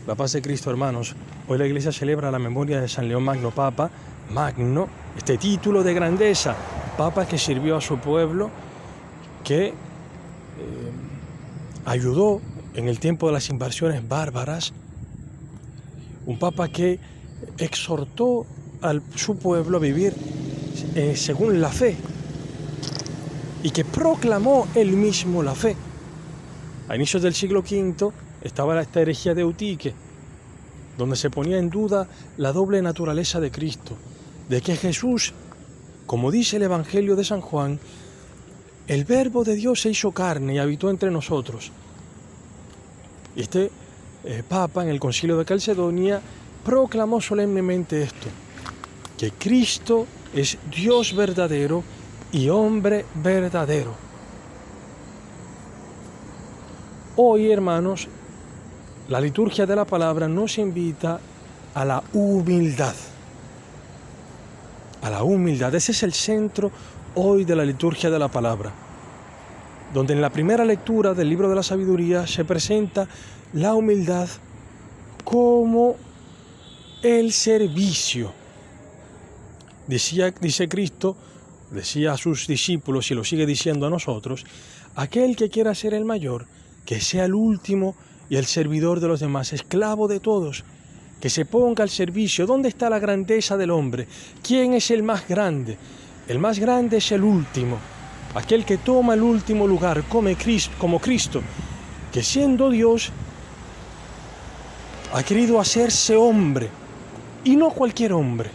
La paz de Cristo, hermanos. Hoy la Iglesia celebra la memoria de San León Magno, Papa Magno, este título de grandeza, Papa que sirvió a su pueblo, que ayudó en el tiempo de las invasiones bárbaras, un Papa que exhortó a su pueblo a vivir según la fe y que proclamó él mismo la fe. A inicios del siglo V estaba esta herejía de Eutique, donde se ponía en duda la doble naturaleza de Cristo, de que Jesús, como dice el Evangelio de San Juan, el Verbo de Dios se hizo carne y habitó entre nosotros. Y este Papa en el Concilio de Calcedonia proclamó solemnemente esto, que Cristo es Dios verdadero y hombre verdadero. Hoy, hermanos, la liturgia de la palabra nos invita a la humildad. A la humildad. Ese es el centro hoy de la liturgia de la palabra, donde en la primera lectura del libro de la sabiduría se presenta la humildad como el servicio. Dice Cristo, decía a sus discípulos y lo sigue diciendo a nosotros, aquel que quiera ser el mayor, que sea el último y el servidor de los demás, esclavo de todos, que se ponga al servicio. ¿Dónde está la grandeza del hombre? ¿Quién es el más grande? El más grande es el último, aquel que toma el último lugar, como Cristo, que siendo Dios, ha querido hacerse hombre, y no cualquier hombre,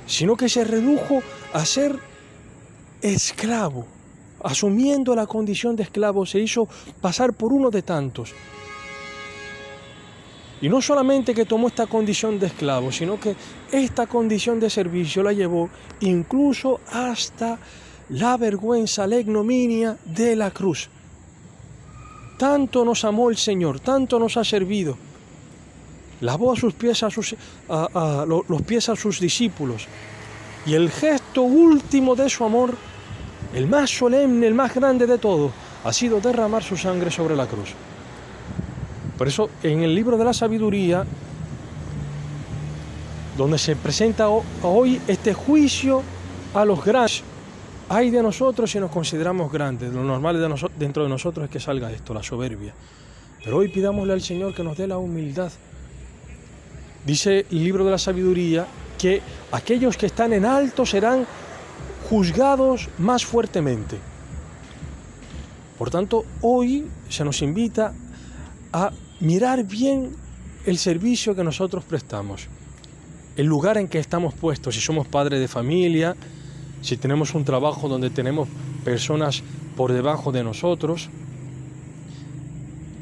sino que se redujo a ser esclavo. Asumiendo la condición de esclavo, se hizo pasar por uno de tantos. Y no solamente que tomó esta condición de esclavo, sino que esta condición de servicio la llevó incluso hasta la vergüenza, la ignominia de la cruz. Tanto nos amó el Señor, tanto nos ha servido. Lavó a sus pies los pies a sus discípulos. Y el gesto último de su amor, el más solemne, el más grande de todo, ha sido derramar su sangre sobre la cruz. Por eso, en el libro de la sabiduría, donde se presenta hoy este juicio a los grandes, ay de nosotros si nos consideramos grandes. Lo normal dentro de nosotros es que salga esto, la soberbia. Pero hoy pidámosle al Señor que nos dé la humildad. Dice el libro de la sabiduría que aquellos que están en alto serán juzgados más fuertemente. Por tanto, hoy se nos invita a mirar bien el servicio que nosotros prestamos, el lugar en que estamos puestos, si somos padres de familia, si tenemos un trabajo donde tenemos personas por debajo de nosotros.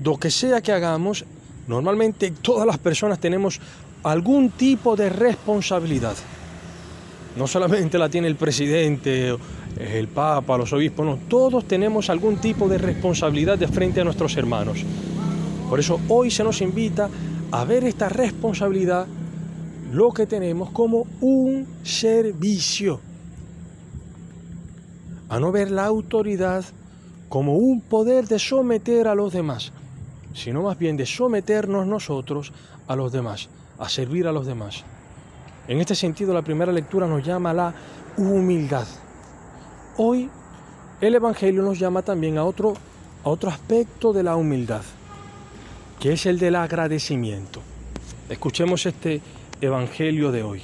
Lo que sea que hagamos, normalmente todas las personas tenemos algún tipo de responsabilidad. No solamente la tiene el presidente, el papa, los obispos, no, todos tenemos algún tipo de responsabilidad de frente a nuestros hermanos. Por eso hoy se nos invita a ver esta responsabilidad, lo que tenemos, como un servicio. A no ver la autoridad como un poder de someter a los demás, sino más bien de someternos nosotros a los demás, a servir a los demás. En este sentido, la primera lectura nos llama a la humildad. Hoy, el Evangelio nos llama también a otro aspecto de la humildad, que es el del agradecimiento. Escuchemos este Evangelio de hoy.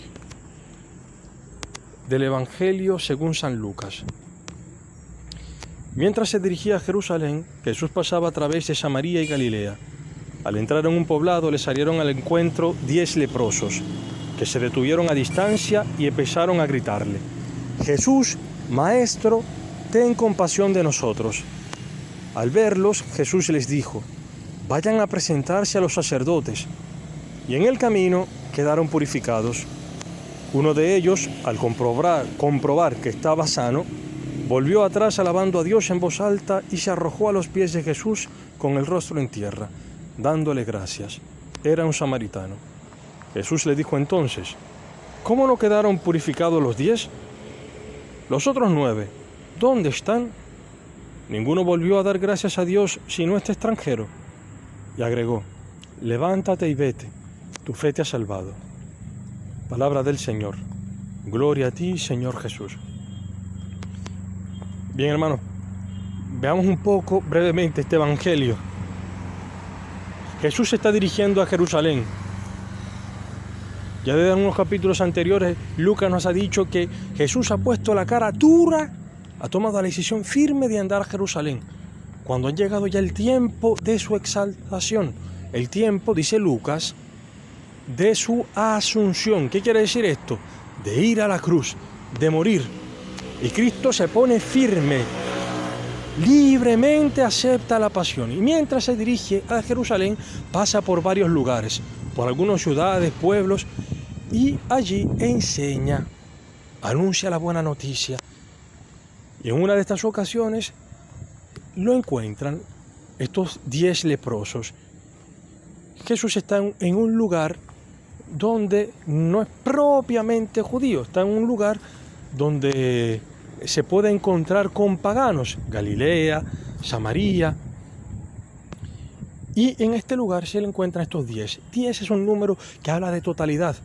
Del Evangelio según San Lucas. Mientras se dirigía a Jerusalén, Jesús pasaba a través de Samaria y Galilea. Al entrar en un poblado, le salieron al encuentro 10 leprosos, que se detuvieron a distancia y empezaron a gritarle: Jesús, Maestro, ten compasión de nosotros. Al verlos, Jesús les dijo: vayan a presentarse a los sacerdotes. Y en el camino quedaron purificados. Uno de ellos, al comprobar que estaba sano, volvió atrás alabando a Dios en voz alta y se arrojó a los pies de Jesús con el rostro en tierra, dándole gracias. Era un samaritano. Jesús le dijo entonces: ¿cómo no quedaron purificados los 10? Los otros 9, ¿dónde están? Ninguno volvió a dar gracias a Dios sino este extranjero. Y agregó: levántate y vete, tu fe te ha salvado. Palabra del Señor. Gloria a ti, Señor Jesús. Bien, hermanos, veamos un poco brevemente este evangelio. Jesús se está dirigiendo a Jerusalén. Ya desde unos capítulos anteriores, Lucas nos ha dicho que Jesús ha puesto la cara dura, ha tomado la decisión firme de andar a Jerusalén, cuando ha llegado ya el tiempo de su exaltación. El tiempo, dice Lucas, de su asunción. ¿Qué quiere decir esto? De ir a la cruz, de morir. Y Cristo se pone firme, libremente acepta la pasión. Y mientras se dirige a Jerusalén, pasa por varios lugares, por algunas ciudades, pueblos, y allí enseña, anuncia la buena noticia. Y en una de estas ocasiones lo encuentran estos 10 leprosos. Jesús está en un lugar donde no es propiamente judío, está en un lugar donde se puede encontrar con paganos, Galilea, Samaria, y en este lugar se le encuentran estos 10. 10 es un número que habla de totalidad.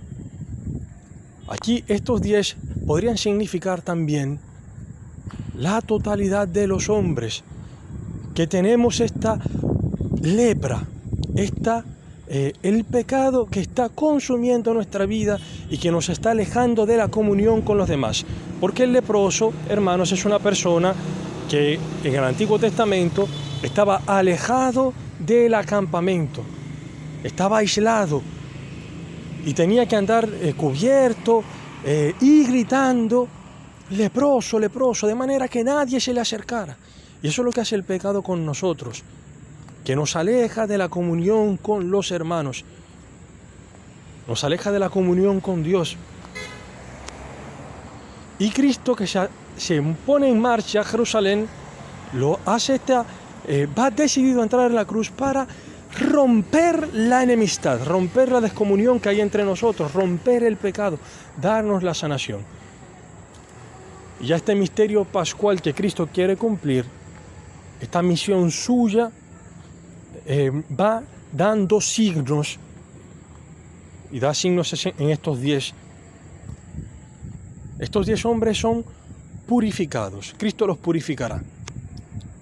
Aquí estos 10 podrían significar también la totalidad de los hombres, que tenemos esta lepra, el pecado que está consumiendo nuestra vida y que nos está alejando de la comunión con los demás. Porque el leproso, hermanos, es una persona que en el Antiguo Testamento estaba alejado del campamento, estaba aislado y tenía que andar cubierto y gritando, leproso, leproso, de manera que nadie se le acercara. Y eso es lo que hace el pecado con nosotros, que nos aleja de la comunión con los hermanos, nos aleja de la comunión con Dios. Y Cristo, que se pone en marcha a Jerusalén, lo hace va decidido a entrar en la cruz para romper la enemistad, romper la descomunión que hay entre nosotros, romper el pecado, darnos la sanación. Y ya este misterio pascual que Cristo quiere cumplir, esta misión suya, va dando signos, y da signos en estos 10. Estos 10 hombres son purificados. Cristo los purificará.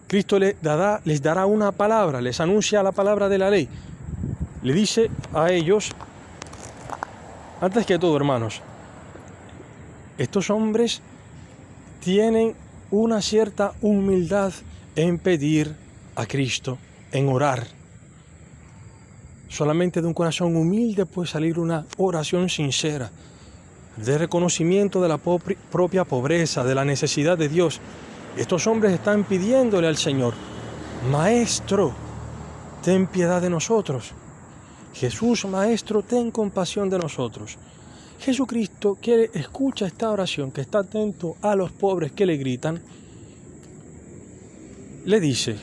Cristo les dará una palabra, les anuncia la palabra de la ley. Le dice a ellos, antes que todo, hermanos, estos hombres tienen una cierta humildad en pedir a Cristo, en orar. Solamente de un corazón humilde puede salir una oración sincera, de reconocimiento de la propia pobreza, de la necesidad de Dios. Estos hombres están pidiéndole al Señor, Maestro, ten piedad de nosotros. Jesús, Maestro, ten compasión de nosotros. Jesucristo escucha esta oración, que está atento a los pobres que le gritan. Le dice,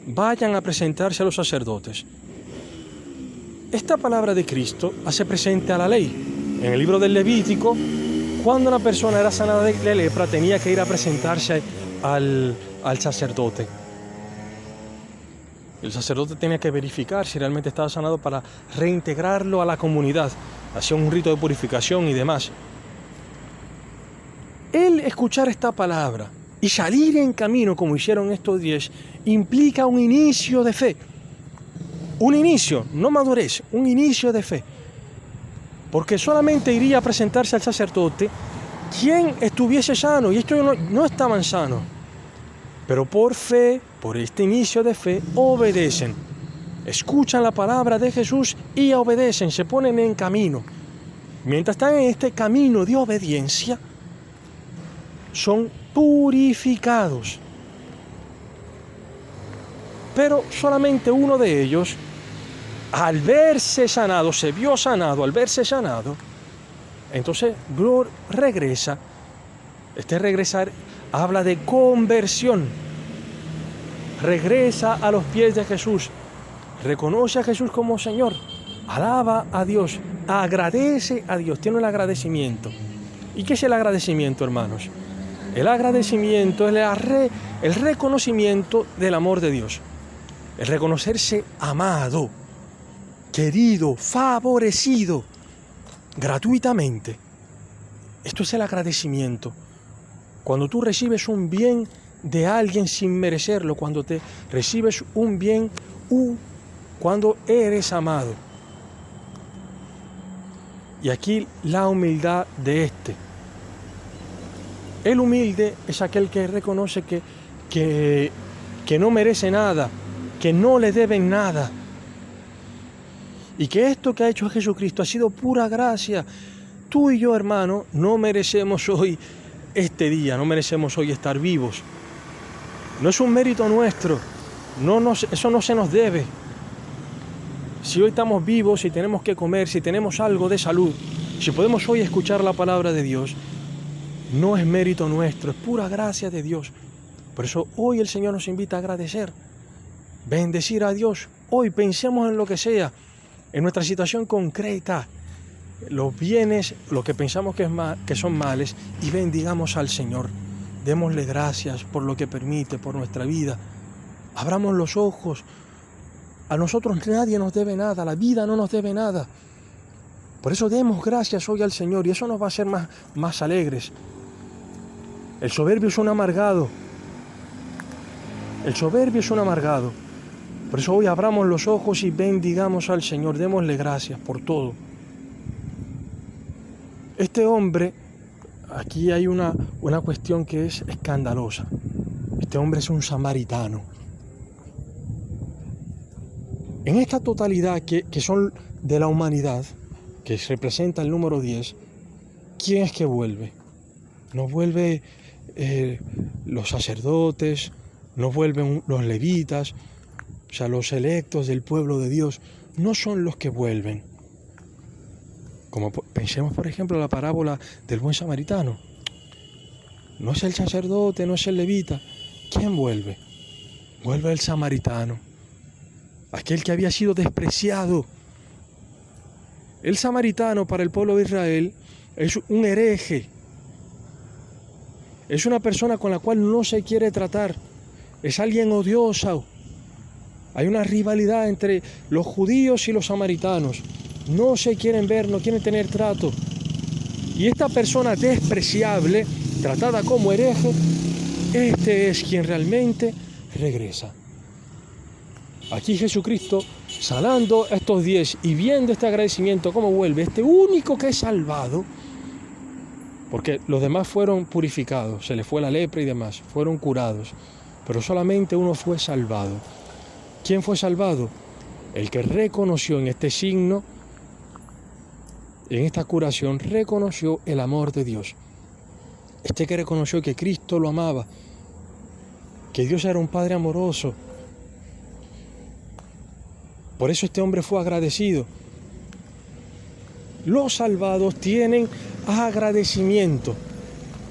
vayan a presentarse a los sacerdotes. Esta palabra de Cristo hace presente a la ley. En el libro del Levítico, cuando una persona era sanada de lepra, tenía que ir a presentarse al sacerdote. El sacerdote tenía que verificar si realmente estaba sanado para reintegrarlo a la comunidad. Hacía un rito de purificación y demás. El escuchar esta palabra y salir en camino, como hicieron estos 10, implica un inicio de fe. Un inicio, no madurez, un inicio de fe. Porque solamente iría a presentarse al sacerdote quien estuviese sano, y estos no estaban sanos. Pero por fe, por este inicio de fe, obedecen. Escuchan la palabra de Jesús y obedecen, se ponen en camino. Mientras están en este camino de obediencia, son purificados. Pero solamente uno de ellos, al verse sanado, se vio sanado, al verse sanado, entonces regresa. Este regresar habla de conversión. Regresa a los pies de Jesús, reconoce a Jesús como Señor, alaba a Dios, agradece a Dios, tiene el agradecimiento. ¿Y qué es el agradecimiento, hermanos? El agradecimiento es el reconocimiento del amor de Dios, el reconocerse amado. querido, favorecido gratuitamente. Esto es el agradecimiento. Cuando tú recibes un bien de alguien sin merecerlo, cuando te recibes un bien, cuando eres amado. Y aquí la humildad de este. El humilde es aquel que reconoce que no merece nada, que no le deben nada. Y que esto que ha hecho Jesucristo ha sido pura gracia. Tú y yo, hermano, no merecemos hoy este día, no merecemos hoy estar vivos. No es un mérito nuestro, eso no se nos debe. Si hoy estamos vivos, si tenemos que comer, si tenemos algo de salud, si podemos hoy escuchar la palabra de Dios, no es mérito nuestro, es pura gracia de Dios. Por eso hoy el Señor nos invita a agradecer, bendecir a Dios. Hoy pensemos en lo que sea, en nuestra situación concreta, los bienes, lo que pensamos que son males, y bendigamos al Señor. Démosle gracias por lo que permite, por nuestra vida. Abramos los ojos. A nosotros nadie nos debe nada, la vida no nos debe nada. Por eso demos gracias hoy al Señor, y eso nos va a hacer más alegres. El soberbio es un amargado. El soberbio es un amargado. Por eso hoy abramos los ojos y bendigamos al Señor, démosle gracias por todo. Este hombre, aquí hay una cuestión que es escandalosa. Este hombre es un samaritano. En esta totalidad que son de la humanidad, que representa el número 10, ¿quién es que vuelve? No vuelve los sacerdotes, no vuelven los levitas, o sea, los electos del pueblo de Dios, no son los que vuelven. Como pensemos, por ejemplo, en la parábola del buen samaritano. No es el sacerdote, no es el levita. ¿Quién vuelve? Vuelve el samaritano, aquel que había sido despreciado. El samaritano para el pueblo de Israel es un hereje. Es una persona con la cual no se quiere tratar. Es alguien odioso. Hay una rivalidad entre los judíos y los samaritanos. No se quieren ver, no quieren tener trato. Y esta persona despreciable, tratada como hereje, este es quien realmente regresa. Aquí Jesucristo, sanando a estos 10 y viendo este agradecimiento, cómo vuelve este único que es salvado, porque los demás fueron purificados, se les fue la lepra y demás, fueron curados, pero solamente uno fue salvado. ¿Quién fue salvado? El que reconoció en este signo, en esta curación, reconoció el amor de Dios. Este que reconoció que Cristo lo amaba, que Dios era un Padre amoroso. Por eso este hombre fue agradecido. Los salvados tienen agradecimiento.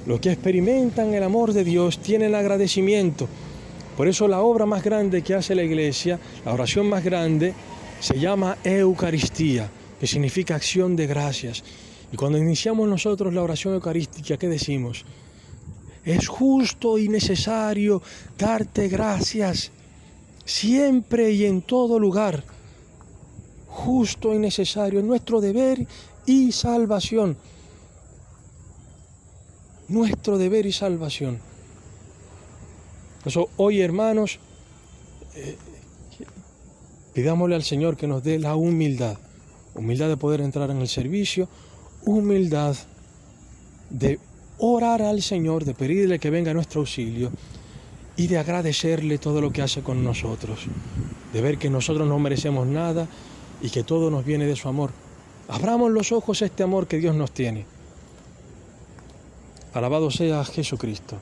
Los que experimentan el amor de Dios tienen agradecimiento. Por eso la obra más grande que hace la Iglesia, la oración más grande, se llama Eucaristía, que significa acción de gracias. Y cuando iniciamos nosotros la oración eucarística, ¿qué decimos? Es justo y necesario darte gracias, siempre y en todo lugar. Justo y necesario, nuestro deber y salvación. Nuestro deber y salvación. Por eso hoy, hermanos, pidámosle al Señor que nos dé la humildad. Humildad de poder entrar en el servicio, humildad de orar al Señor, de pedirle que venga a nuestro auxilio y de agradecerle todo lo que hace con nosotros, de ver que nosotros no merecemos nada y que todo nos viene de su amor. Abramos los ojos a este amor que Dios nos tiene. Alabado sea Jesucristo.